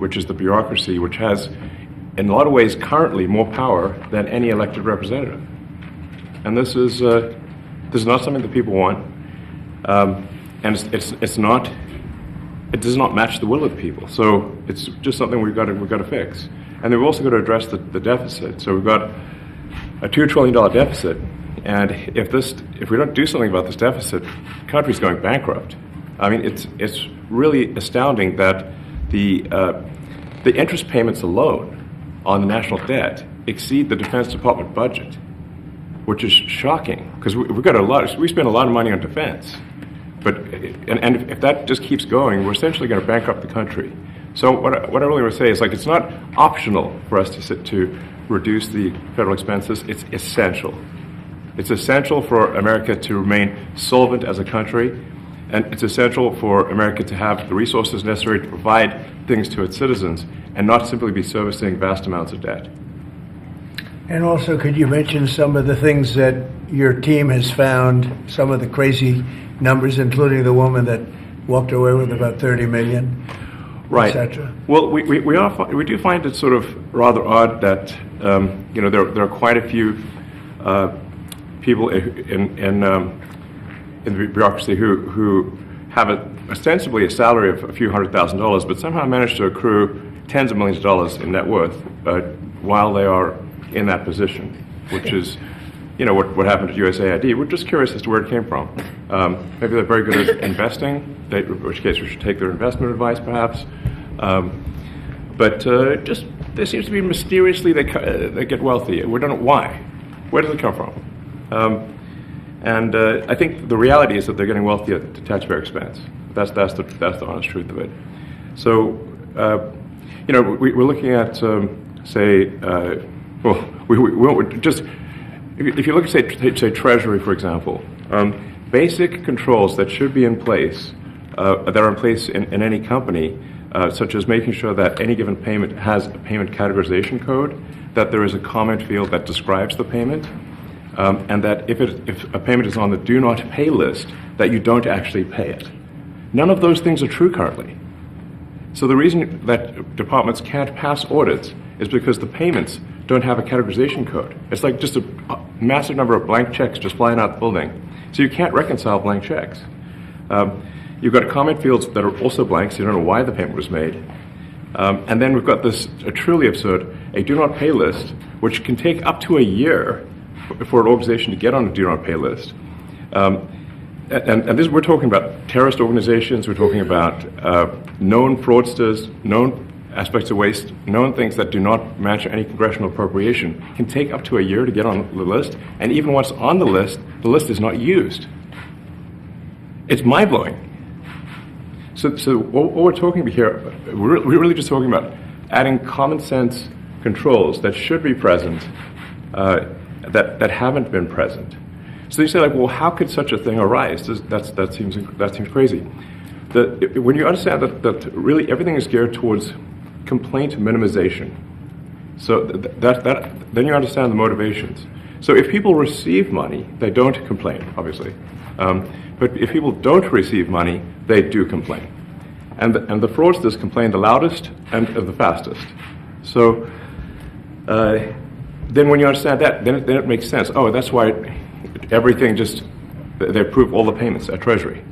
which is the bureaucracy, which has, in a lot of ways, currently more power than any elected representative. And this is not something that people want, and it's not. It does not match the will of the people. So it's just something we've got to fix. And then we've also got to address the deficit. So we've got a $2 trillion deficit, and if we don't do something about this deficit, the country's going bankrupt. I mean, it's really astounding that the interest payments alone on the national debt exceed the Defense Department budget, which is shocking because we spend a lot of money on defense, and if that just keeps going, we're essentially going to bankrupt the country. So what I really want to say is, like, it's not optional for us to reduce the federal expenses. It's essential. It's essential for America to remain solvent as a country, and it's essential for America to have the resources necessary to provide things to its citizens and not simply be servicing vast amounts of debt. And also, could you mention some of the things that your team has found, some of the crazy numbers, including the woman that walked away with about $30 million, right, etc.? Well, we do find it sort of rather odd that there are quite a few people in the bureaucracy who have ostensibly a salary of a few $100,000, but somehow manage to accrue tens of millions of dollars in net worth while they are in that position, which is, what happened at USAID. We're just curious as to where it came from. Maybe they're very good at investing, in which case we should take their investment advice, perhaps. But just there seems to be mysteriously they get wealthy. We don't know why. Where does it come from? And I think the reality is that they're getting wealthy at the taxpayer expense. That's the honest truth of it. So, we're looking at, if you look at, say Treasury, for example, basic controls that should be in place, that are in place in any company, such as making sure that any given payment has a payment categorization code, that there is a comment field that describes the payment, and that if a payment is on the do not pay list, that you don't actually pay it. None of those things are true currently. So the reason that departments can't pass audits is because the payments don't have a categorization code. It's like just a massive number of blank checks just flying out the building. So you can't reconcile blank checks. You've got comment fields that are also blank, so you don't know why the payment was made. And then we've got this truly absurd, a do not pay list, which can take up to a year for an organization to get on a do not pay list. And this, we're talking about terrorist organizations, we're talking about known fraudsters, known aspects of waste, known things that do not match any congressional appropriation, can take up to a year to get on the list, and even once on the list is not used. It's mind-blowing. So what we're talking about here, we're really just talking about adding common sense controls that should be present, that haven't been present. So you say, like, well, how could such a thing arise? That seems crazy. When you understand that really everything is geared towards complaint minimization, so then you understand the motivations. So if people receive money, they don't complain, obviously. But if people don't receive money, they do complain. And the fraudsters complain the loudest and the fastest. So then when you understand that, then it makes sense. Oh, that's why everything they approve all the payments at Treasury.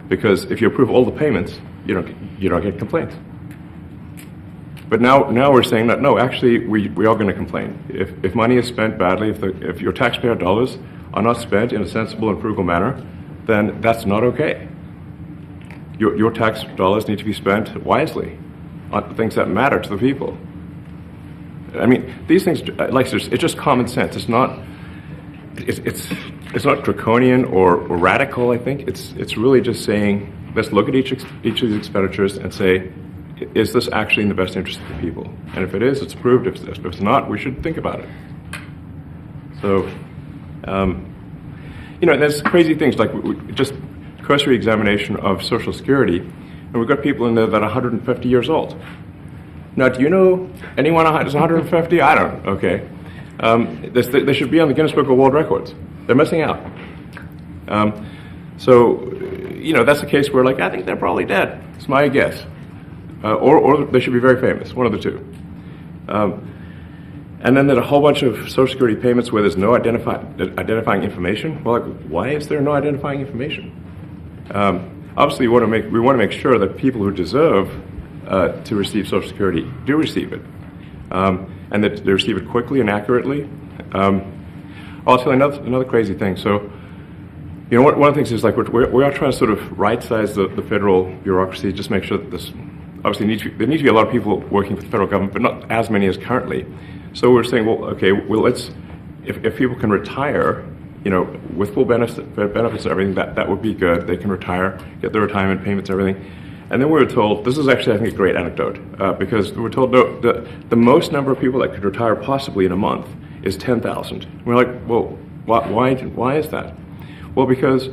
Because if you approve all the payments, you don't get complaints. But now we're saying that, no, actually, we are going to complain. If money is spent badly, if your taxpayer dollars are not spent in a sensible and frugal manner, then that's not okay. Your tax dollars need to be spent wisely on things that matter to the people. I mean, these things, it's just common sense. It's not draconian or radical. I think it's really just saying, let's look at each of these expenditures and say, is this actually in the best interest of the people? And if it is, it's approved. If it's not, we should think about it. So, there's crazy things like just cursory examination of Social Security, and we've got people in there that are 150 years old. Now, do you know anyone who's 150? I don't. Okay. They should be on the Guinness Book of World Records. They're missing out. So, that's a case where, I think they're probably dead. It's my guess. or they should be very famous, one of the two. And then there's a whole bunch of Social Security payments where there's no identifying information. Well, like, why is there no identifying information? Obviously, we want to make sure that people who deserve to receive Social Security do receive it, and that they receive it quickly and accurately. I'll tell you another crazy thing. So, you know, one of the things is like we are trying to sort of right-size the federal bureaucracy, just make sure that this. Obviously, there need to be a lot of people working for the federal government, but not as many as currently. So we're saying, well, okay, let's if people can retire, you know, with full benefits and everything, that would be good. They can retire, get their retirement payments, everything. And then we were told, this is actually, I think, a great anecdote, because we were told no, the most number of people that could retire possibly in a month is 10,000. We're like, well, why is that? Well, because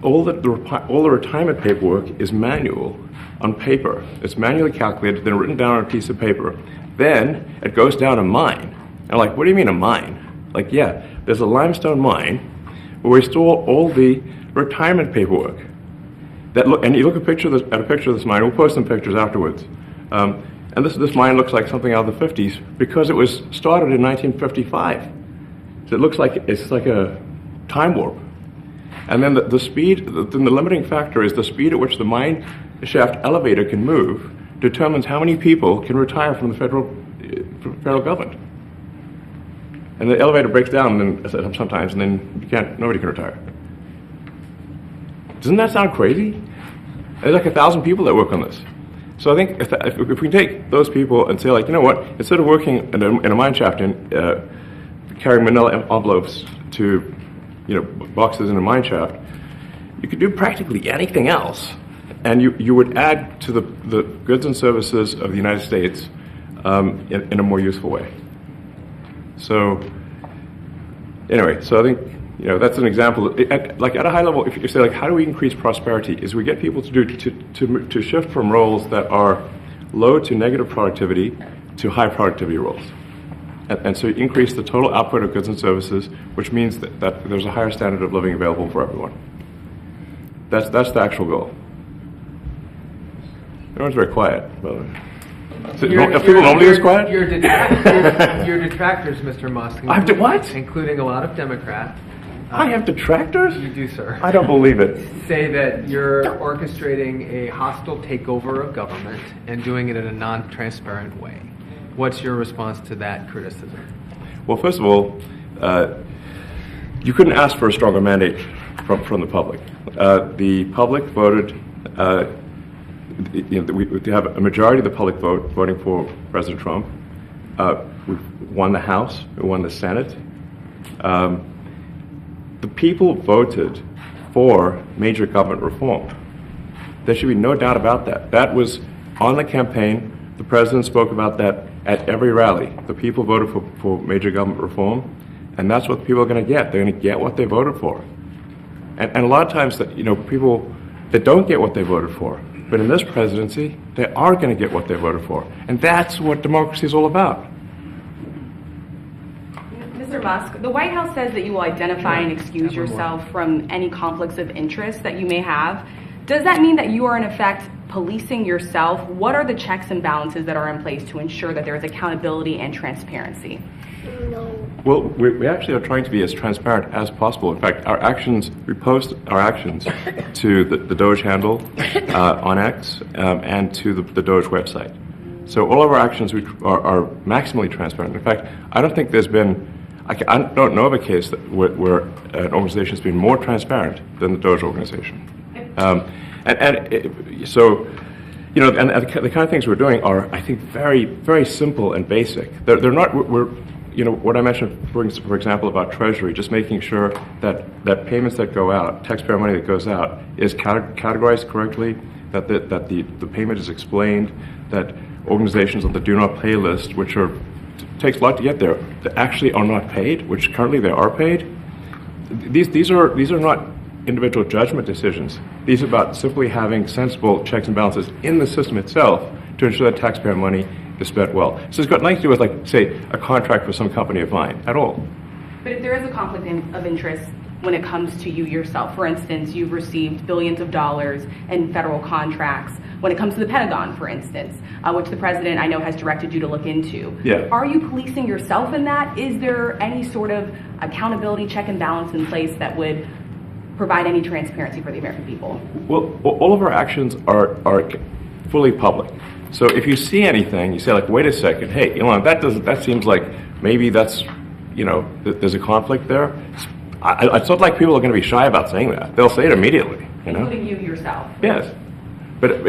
all the retirement paperwork is manual on paper. It's manually calculated, then written down on a piece of paper. Then it goes down a mine. And I'm like, what do you mean a mine? Like, yeah, there's a limestone mine where we store all the retirement paperwork. And you look at a picture of this mine. We'll post some pictures afterwards. And this mine looks like something out of the 50s because it was started in 1955. So it looks like it's like a time warp. And then the speed, the limiting factor is the speed at which the mine shaft elevator can move determines how many people can retire from the federal government. And the elevator breaks down sometimes, and then nobody can retire. Doesn't that sound crazy? There's like 1,000 people that work on this. So I think if we can take those people and say, like, you know what, instead of working in a mine shaft and carrying manila envelopes to, you know, boxes in a mine shaft, you could do practically anything else, and you would add to the goods and services of the United States in a more useful way. So anyway, so I think, you know, that's an example. Like at a high level, if you say, like, how do we increase prosperity? Is we get people to shift from roles that are low to negative productivity to high productivity roles. And so you increase the total output of goods and services, which means that there's a higher standard of living available for everyone. That's the actual goal. Everyone's very quiet. Are people normally this quiet? Your detractors, Mr. Musk. I have to what? Including a lot of Democrats. I have detractors? You do, sir. I don't believe it. Say that you're orchestrating a hostile takeover of government and doing it in a non-transparent way. What's your response to that criticism? Well, first of all, you couldn't ask for a stronger mandate from the public. The public voted. We have a majority of the public voting for President Trump. We won the House. We won the Senate. The people voted for major government reform. There should be no doubt about that. That was on the campaign. The president spoke about that at every rally. The people voted for major government reform, and that's what people are going to get. They're going to get what they voted for. And a lot of times, that, you know, people that don't get what they voted for, but in this presidency, they are going to get what they voted for. And that's what democracy is all about. Mr. Musk, the White House says that you will identify and excuse yourself from any conflicts of interest that you may have. Does that mean that you are, in effect, policing yourself? What are the checks and balances that are in place to ensure that there is accountability and transparency? Well, we actually are trying to be as transparent as possible. In fact, we post our actions to the Doge handle on X and to the Doge website. So all of our actions are maximally transparent. In fact, I don't think there's been, I don't know of a case where an organization has been more transparent than the Doge organization. So, you know, and the kind of things we're doing are, I think, very, very simple and basic. They're not, you know, what I mentioned, for example, about Treasury, just making sure that payments that go out, taxpayer money that goes out, is categorized correctly, that the payment is explained, that organizations on the do not pay list, which takes a lot to get there, that actually are not paid, which currently they are paid. These are not individual judgment decisions. These are about simply having sensible checks and balances in the system itself to ensure that taxpayer money is spent well. So it's got nothing to do with, like, say, a contract for some company of mine at all. But if there is a conflict of interest when it comes to you yourself, for instance, you've received billions of dollars in federal contracts when it comes to the Pentagon, for instance, which the president I know has directed you to look into. Yeah. Are you policing yourself in that? Is there any sort of accountability check and balance in place that would provide any transparency for the American people? Well, all of our actions are fully public. So if you see anything, you say like, wait a second, hey, Elon, that seems like maybe that's, there's a conflict there. It's not like people are going to be shy about saying that. They'll say it immediately, Including you yourself. Yes. But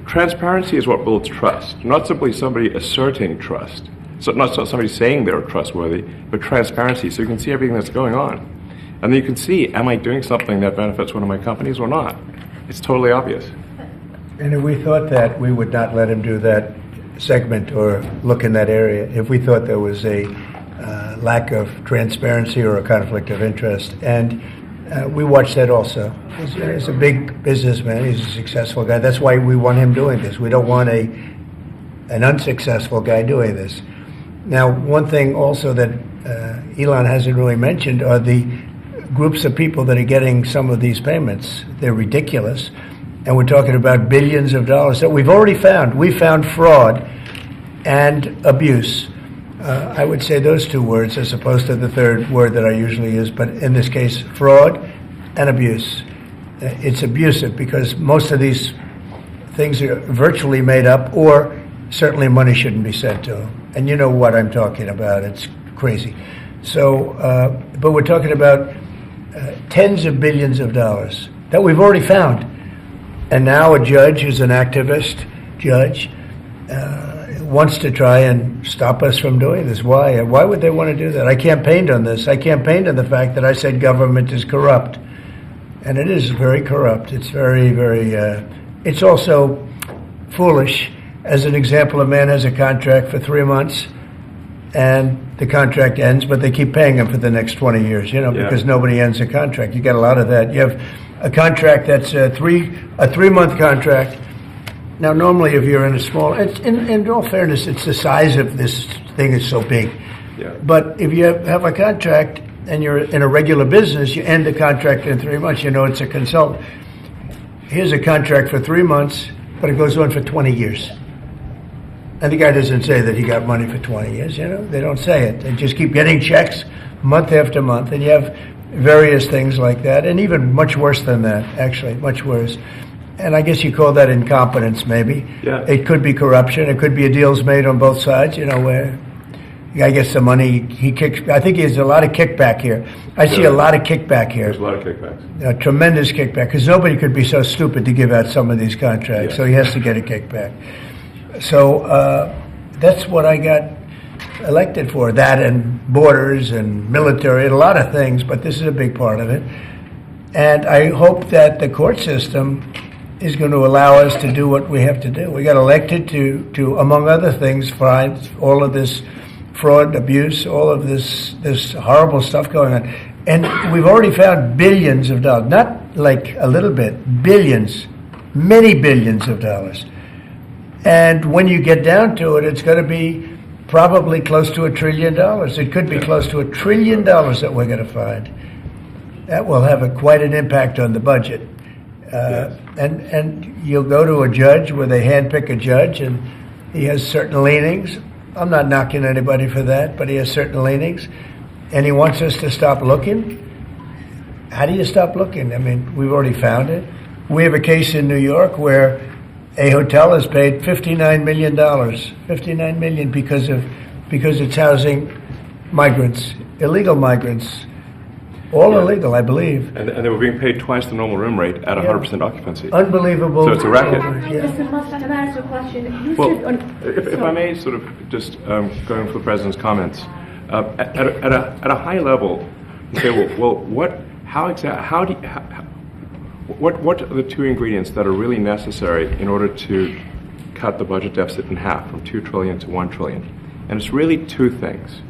transparency is what builds trust, not simply somebody asserting trust. So not somebody saying they're trustworthy, but transparency, so you can see everything that's going on. And then you can see, am I doing something that benefits one of my companies or not? It's totally obvious. And if we thought that, we would not let him do that segment or look in that area if we thought there was a lack of transparency or a conflict of interest. And we watch that also. He's a big businessman. He's a successful guy. That's why we want him doing this. We don't want an unsuccessful guy doing this. Now, one thing also that Elon hasn't really mentioned are the groups of people that are getting some of these payments. They're ridiculous. And we're talking about billions of dollars that we've already found. We found fraud and abuse. I would say those two words as opposed to the third word that I usually use, but in this case, fraud and abuse. It's abusive because most of these things are virtually made up, or certainly money shouldn't be sent to them. And you know what I'm talking about. It's crazy. So, but we're talking about tens of billions of dollars that we've already found. And now a judge who's an activist judge wants to try and stop us from doing this. Why? Why would they want to do that? I campaigned on this. I campaigned on the fact that I said government is corrupt. And it is very corrupt. It's very, very, it's also foolish. As an example, a man has a contract for 3 months and the contract ends, but they keep paying him for the next 20 years, because nobody ends a contract. You got a lot of that. You have a contract that's a 3-month contract. Now, normally, if you're in a small, in all fairness, it's the size of this thing is so big. Yeah. But if you have a contract and you're in a regular business, you end the contract in 3 months. It's a consultant. Here's a contract for 3 months, but it goes on for 20 years. And the guy doesn't say that he got money for 20 years. They don't say it. They just keep getting checks month after month, and you have various things like that, and even much worse than that, actually, much worse. And I guess you call that incompetence, maybe. Yeah. It could be corruption. It could be deals made on both sides, where the guy gets the money, he kicks. I think there's a lot of kickback here. I see a lot of kickback here. There's a lot of kickbacks. A tremendous kickback, because nobody could be so stupid to give out some of these contracts, so he has to get a kickback. So that's what I got elected for, that and borders and military and a lot of things, but this is a big part of it. And I hope that the court system is going to allow us to do what we have to do. We got elected to among other things, find all of this fraud, abuse, all of this horrible stuff going on. And we've already found billions of dollars, not like a little bit, billions, many billions of dollars. And when you get down to it, it's going to be probably close to $1 trillion. It could be close to $1 trillion that we're going to find. That will have quite an impact on the budget. And you'll go to a judge where they handpick a judge, and he has certain leanings. I'm not knocking anybody for that, but he has certain leanings. And he wants us to stop looking. How do you stop looking? I mean, we've already found it. We have a case in New York where a hotel has paid $59 million, $59 million because it's housing migrants, illegal migrants, all illegal, I believe. And they were being paid twice the normal room rate at 100% occupancy. Unbelievable. So it's a racket. Mr. Musk, can I ask you a question? You Well, said if I may sort of just going for the President's comments, at a high level, you say, what are the two ingredients that are really necessary in order to cut the budget deficit in half from $2 trillion to $1 trillion? And it's really two things: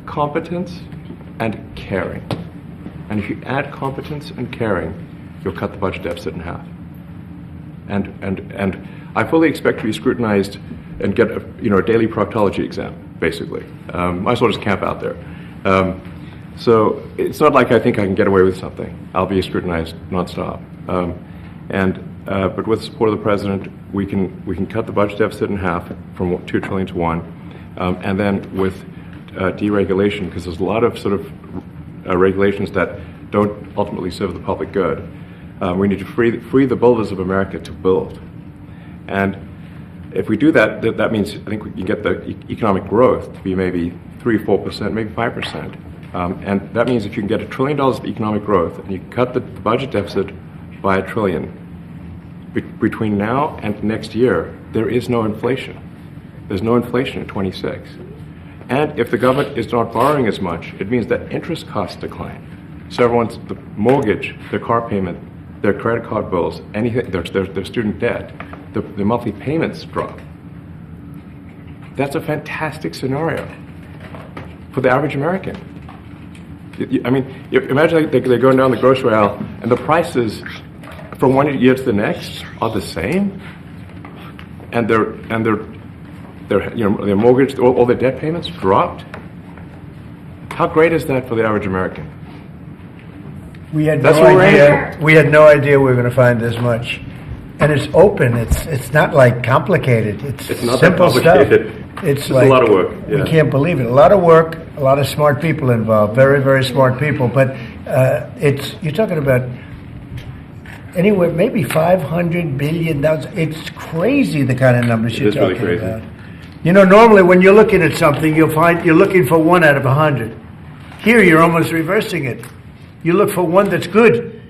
competence and caring. And if you add competence and caring, you'll cut the budget deficit in half. And I fully expect to be scrutinized and get a daily proctology exam, basically. Might as well just camp out there. So it's not like I think I can get away with something. I'll be scrutinized nonstop. And but with the support of the president, we can cut the budget deficit in half from 2 trillion to 1, and then with deregulation, because there's a lot of sort of regulations that don't ultimately serve the public good. We need to free the builders of America to build, and if we do that, that means I think we can get the economic growth to be maybe 3-4%, maybe 5%. And that means if you can get $1 trillion of economic growth and you cut the budget deficit by $1 trillion, between now and next year, there is no inflation. There's no inflation in 26. And if the government is not borrowing as much, it means that interest costs decline. So everyone's, the mortgage, their car payment, their credit card bills, anything, their student debt, the monthly payments drop. That's a fantastic scenario for the average American. I mean, imagine they're going down the grocery aisle and the prices from one year to the next are the same, and their mortgage, all their debt payments dropped. How great is that for the average American? We had That's no what we're idea. We had no idea we were going to find this much, and it's open. It's not like complicated. It's not simple that stuff. complicated. It's a like lot of work. Yeah. We can't believe it. A lot of work. A lot of smart people involved. Very, very smart people. But you're talking about anywhere maybe $500 billion. It's crazy the kind of numbers you're talking really crazy. about. You know, normally when you're looking at something, you'll find you're looking for 1 out of 100. Here, you're almost reversing it. You look for one that's good,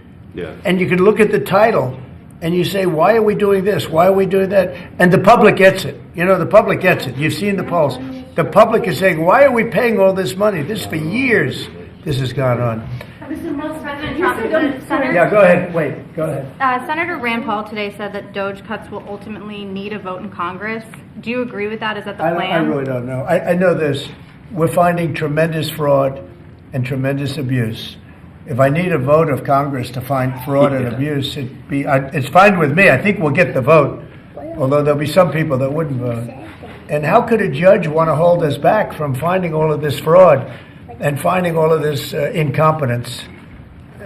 and you can look at the title, and you say, why are we doing this? Why are we doing that? And the public gets it. You know, the public gets it. You've seen the polls. The public is saying, why are we paying all this money? This for years, this has gone on. Mr. Musk, President you Trump, said- Senator, Yeah, go ahead. Wait, go ahead. Senator Rand Paul today said that DOJ cuts will ultimately need a vote in Congress. Do you agree with that? Is that the plan? I really don't know. I know this. We're finding tremendous fraud and tremendous abuse. If I need a vote of Congress to find fraud and abuse, it's fine with me. I think we'll get the vote, although there'll be some people that wouldn't vote. And how could a judge want to hold us back from finding all of this fraud and finding all of this incompetence?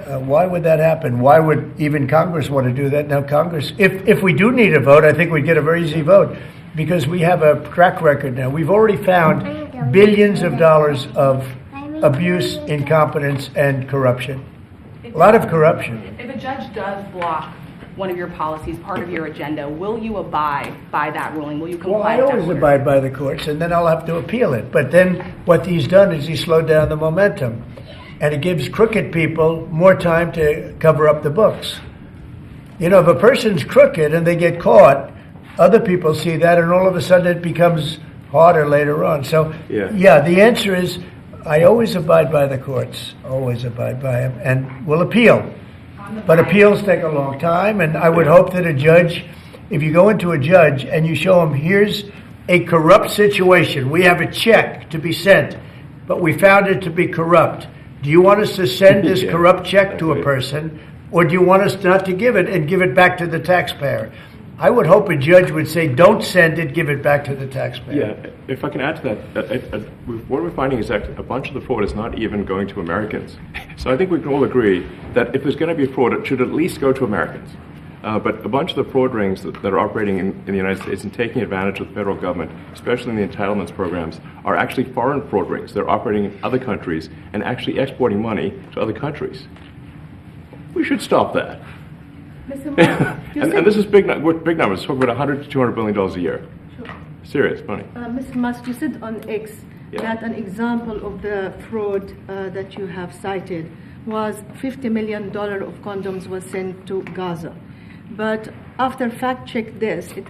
Why would that happen? Why would even Congress want to do that? Now, Congress, if we do need a vote, I think we'd get a very easy vote because we have a track record now. We've already found billions of dollars of abuse, incompetence, and corruption. A lot of corruption. If a judge does block one of your policies, part of your agenda, will you abide by that ruling? Will you comply Well, I with that always order? abide by the courts, and then I'll have to appeal it. But then what he's done is he's slowed down the momentum, and it gives crooked people more time to cover up the books. You know, if a person's crooked and they get caught, other people see that, and all of a sudden it becomes harder later on. So, yeah, the answer is I always abide by the courts, always abide by them, and will appeal. But appeals take a long time, and I would hope that a judge, if you go into a judge and you show him, here's a corrupt situation, we have a check to be sent, but we found it to be corrupt. Do you want us to send this corrupt check to a person, or do you want us not to give it and give it back to the taxpayer? I would hope a judge would say, don't send it, give it back to the taxpayer. Yeah, if I can add to that, what we're finding is that a bunch of the fraud is not even going to Americans. So I think we can all agree that if there's going to be fraud, it should at least go to Americans. But a bunch of the fraud rings that are operating in the United States and taking advantage of the federal government, especially in the entitlements programs, are actually foreign fraud rings. They're operating in other countries and actually exporting money to other countries. We should stop that. Mr. Musk, you and said- this is big numbers. Talking about $100 to $200 billion a year. Sure. Serious money. Mr. Musk, you said on X that an example of the fraud that you have cited was $50 million of condoms was sent to Gaza. But after fact check this, it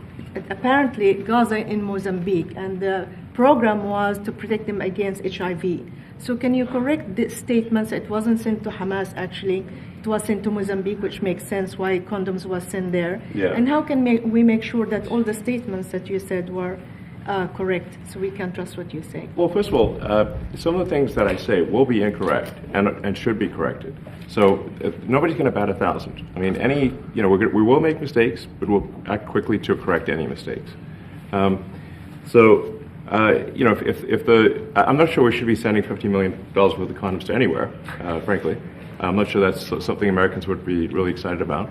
apparently Gaza in Mozambique, and the program was to protect them against HIV. So can you correct the statements? It wasn't sent to Hamas actually. It was sent to Mozambique, which makes sense why condoms was sent there. Yeah. And how can we make sure that all the statements that you said were correct, so we can trust what you say? Well, first of all, some of the things that I say will be incorrect and should be corrected. So nobody's going to bat 1,000. I mean, we will make mistakes, but we'll act quickly to correct any mistakes. I'm not sure we should be sending $50 million worth of condoms to anywhere, frankly. I'm not sure that's something Americans would be really excited about.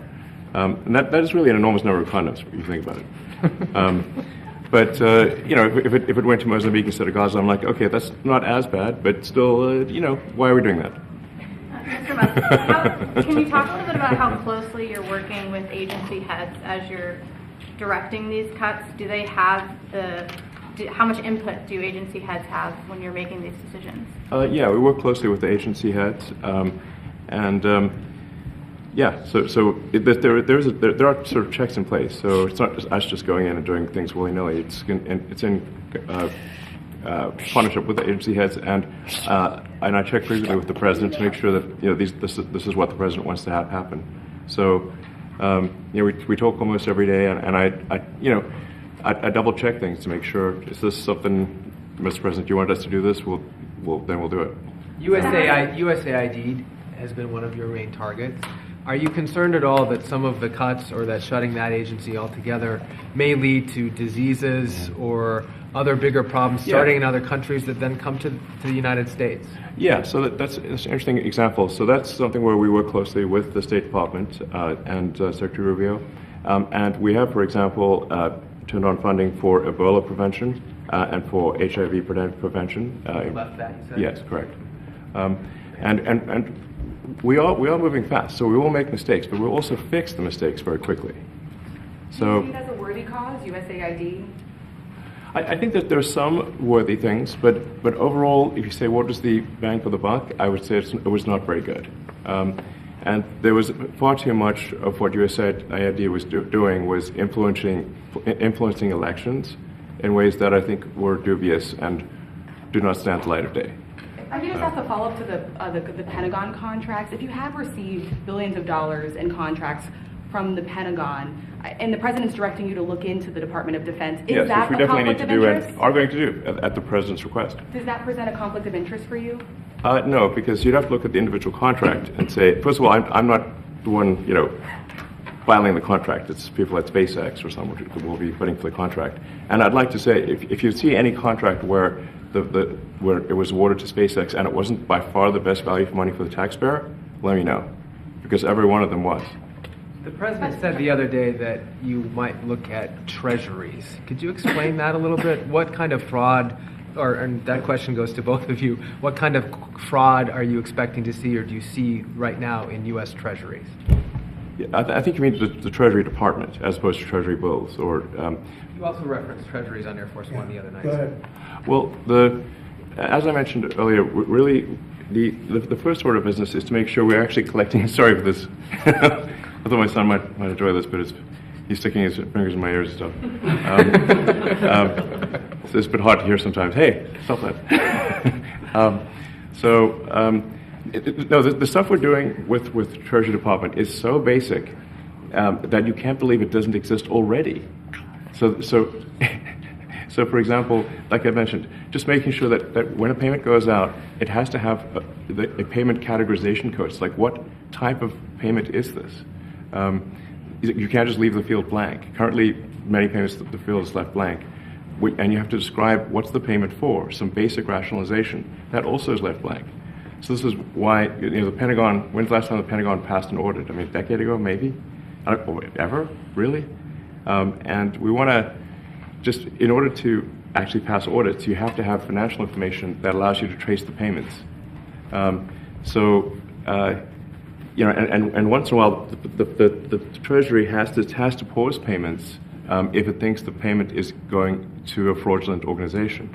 And that is really an enormous number of condoms, if you think about it. But if it went to Mozambique instead of Gaza, I'm like, okay, that's not as bad, but still, why are we doing that? Mr. Musk, can you talk a little bit about how closely you're working with agency heads as you're directing these cuts? Do they have how much input do agency heads have when you're making these decisions? Yeah, we work closely with the agency heads, there are sort of checks in place. So it's not just us just going in and doing things willy-nilly. It's in partnership with the agency heads, and I check frequently with the president to make sure that this is what the president wants to have happen. So we talk almost every day, and I double check things to make sure, is this something, Mr. President, you want us to do this? Then we'll do it. USAID has been one of your main targets. Are you concerned at all that some of the cuts or that shutting that agency altogether may lead to diseases or other bigger problems starting in other countries that then come to the United States? Yeah, so that's an interesting example. So that's something where we work closely with the State Department and Secretary Rubio. And we have, for example, turned on funding for Ebola prevention and for HIV prevention. Left that, you said? Yes, correct. And we are moving fast, so we will make mistakes, but we'll also fix the mistakes very quickly. So, do you think that's a worthy cause, USAID? I think that there are some worthy things, but overall, if you say what was the bang for the buck, I would say it was not very good. And there was far too much of what USAID was doing was influencing elections in ways that I think were dubious and do not stand the light of day. I can just ask a follow-up to the Pentagon contracts. If you have received billions of dollars in contracts from the Pentagon, and the president's directing you to look into the Department of Defense, is that a conflict of interest? And are going to do at the president's request. Does that present a conflict of interest for you? No, because you'd have to look at the individual contract and say, first of all, I'm not the one, filing the contract. It's people at SpaceX or someone who will be putting for the contract. And I'd like to say, if you see any contract where where it was awarded to SpaceX and it wasn't by far the best value for money for the taxpayer, let me know, because every one of them was. The president said the other day that you might look at treasuries. Could you explain that a little bit? What kind of fraud, and that question goes to both of you, what kind of fraud are you expecting to see or do you see right now in U.S. treasuries? Yeah, I think you mean the Treasury Department as opposed to Treasury bills. Or you also referenced treasuries on Air Force One the other night. Go ahead. Well, as I mentioned earlier, really the first order of business is to make sure we're actually collecting. Sorry for this. I thought my son might enjoy this, but he's sticking his fingers in my ears and stuff. So it's a bit hard to hear sometimes. Hey, stop that. The stuff we're doing with Treasury Department is so basic that you can't believe it doesn't exist already. So for example, like I mentioned, just making sure that when a payment goes out, it has to have a payment categorization code. It's like, what type of payment is this? You can't just leave the field blank. Currently, many payments, the field is left blank. And you have to describe what's the payment for, some basic rationalization. That also is left blank. So this is why, the Pentagon, when's the last time the Pentagon passed an audit? I mean, a decade ago, maybe? Ever? Really? And we want to just, in order to actually pass audits, you have to have financial information that allows you to trace the payments. And once in a while, the Treasury has to pause payments if it thinks the payment is going to a fraudulent organization.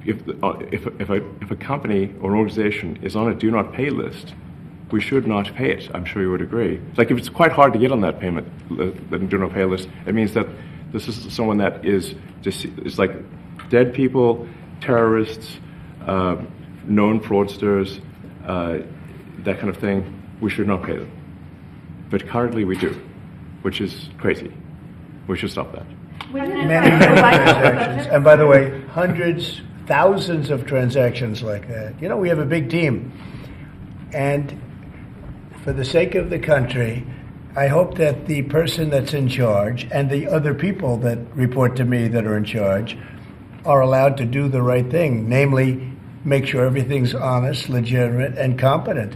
If a company or an organization is on a do not pay list, we should not pay it. I'm sure you would agree. Like, if it's quite hard to get on that payment, the do not pay list, it means that this is someone that is just, it's like dead people, terrorists, known fraudsters, that kind of thing. We should not pay them. But currently we do, which is crazy. We should stop that. Many transactions. And by the way, hundreds, thousands of transactions like that. We have a big team. And for the sake of the country, I hope that the person that's in charge and the other people that report to me that are in charge are allowed to do the right thing, namely make sure everything's honest, legitimate, and competent.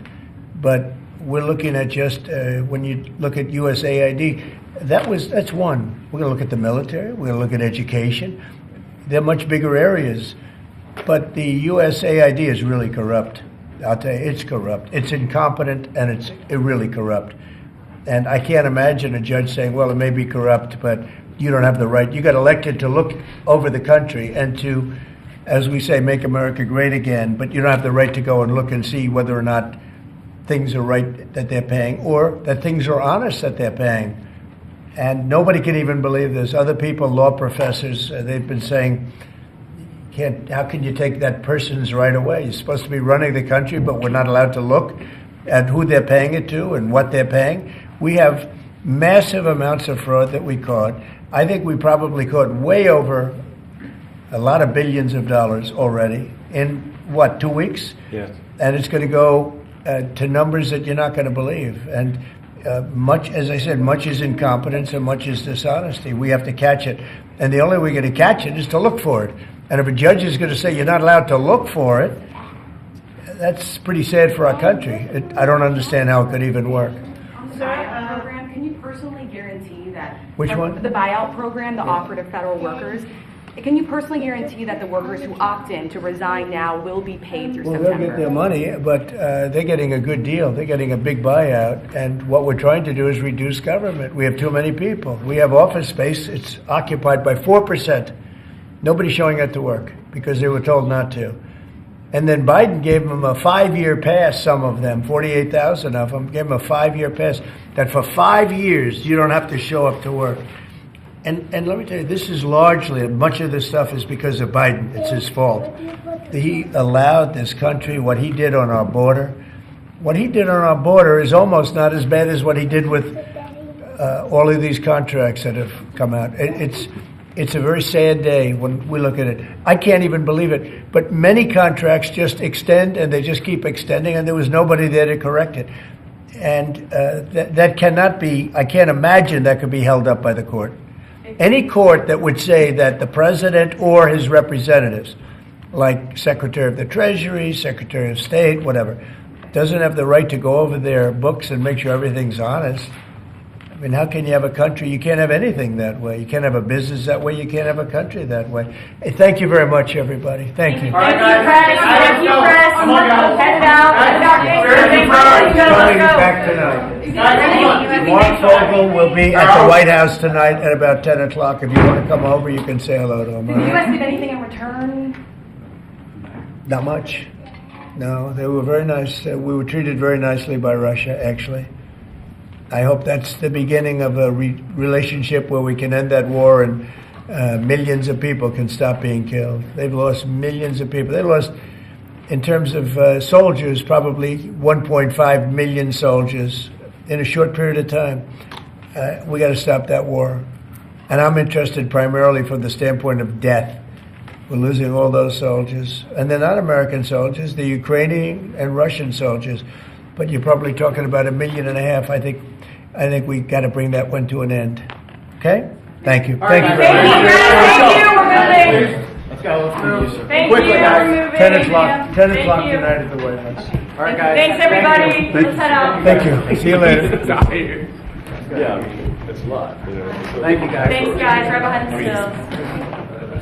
But we're looking at just, when you look at USAID, that's one. We're going to look at the military. We're going to look at education. They're much bigger areas. But the USAID is really corrupt. I'll tell you, it's corrupt. It's incompetent, and it's really corrupt. And I can't imagine a judge saying, well, it may be corrupt, but you don't have the right. You got elected to look over the country and to, as we say, make America great again, but you don't have the right to go and look and see whether or not things are right that they're paying or that things are honest that they're paying. And nobody can even believe this. Other people, law professors, they've been saying, how can you take that person's right away? You're supposed to be running the country, but we're not allowed to look at who they're paying it to and what they're paying. We have massive amounts of fraud that we caught. I think we probably caught way over a lot of billions of dollars already in, 2 weeks? Yes. And it's going to go to numbers that you're not going to believe. And much, as I said, much is incompetence and much is dishonesty. We have to catch it. And the only way we're going to catch it is to look for it. And if a judge is going to say you're not allowed to look for it, that's pretty sad for our country. I don't understand how it could even work. On the buyout program, can you personally guarantee that? Which one? The buyout program, the offer to federal workers. Can you personally guarantee that the workers who opt in to resign now will be paid through Well, September? they'll get their money, but they're getting a good deal. They're getting a big buyout. And what we're trying to do is reduce government. We have too many people. We have office space. It's occupied by 4%. Nobody's showing up to work because they were told not to. And then Biden gave them a 5-year pass, some of them, 48,000 of them, gave them a 5-year pass, that for 5 years you don't have to show up to work. And let me tell you, this is largely, much of this stuff is because of Biden. It's his fault. He allowed this country, what he did on our border. What he did on our border is almost not as bad as what he did with all of these contracts that have come out. It's a very sad day when we look at it. I can't even believe it. But many contracts just extend, and they just keep extending, and there was nobody there to correct it. And that cannot be, I can't imagine that could be held up by the court. Any court that would say that the president or his representatives, like Secretary of the Treasury, Secretary of State, whatever, doesn't have the right to go over their books and make sure everything's honest. I mean, how can you have a country? You can't have anything that way. You can't have a business that way. You can't have a country that way. Hey, thank you very much, everybody. Thank you. Thank you, Chris. Thank you, Chris. Head out. Coming back tonight. Mark Fogel will be at the White House tonight at about 10 o'clock. If you want to come over, you can say hello to him. Did you guys get anything in return? Not much. No, they were very nice. We were treated very nicely by Russia, actually. I hope that's the beginning of a relationship where we can end that war and millions of people can stop being killed. They've lost millions of people. They lost, in terms of soldiers, probably 1.5 million soldiers in a short period of time. We got to stop that war. And I'm interested primarily from the standpoint of death. We're losing all those soldiers. And they're not American soldiers, they're Ukrainian and Russian soldiers. But you're probably talking about 1.5 million. I think we got to bring that one to an end. Okay? Thank you. Thank you very much. Thank you. We're moving. Let's go. Let's move. Thank you. We're moving. 10 o'clock. 10 Thank o'clock you. tonight at the White House. All right, guys. Thanks, everybody. Let's head out. Thank you. See you later. Yeah, I mean, it's a lot. You know, so Thank you, guys. Thanks, guys. Right behind the stills.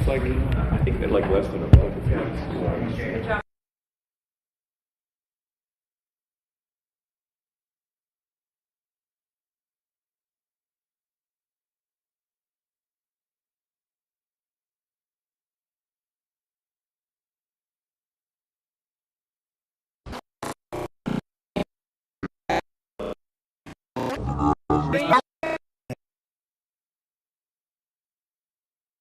it's like, I think they're like less than a month. Good job.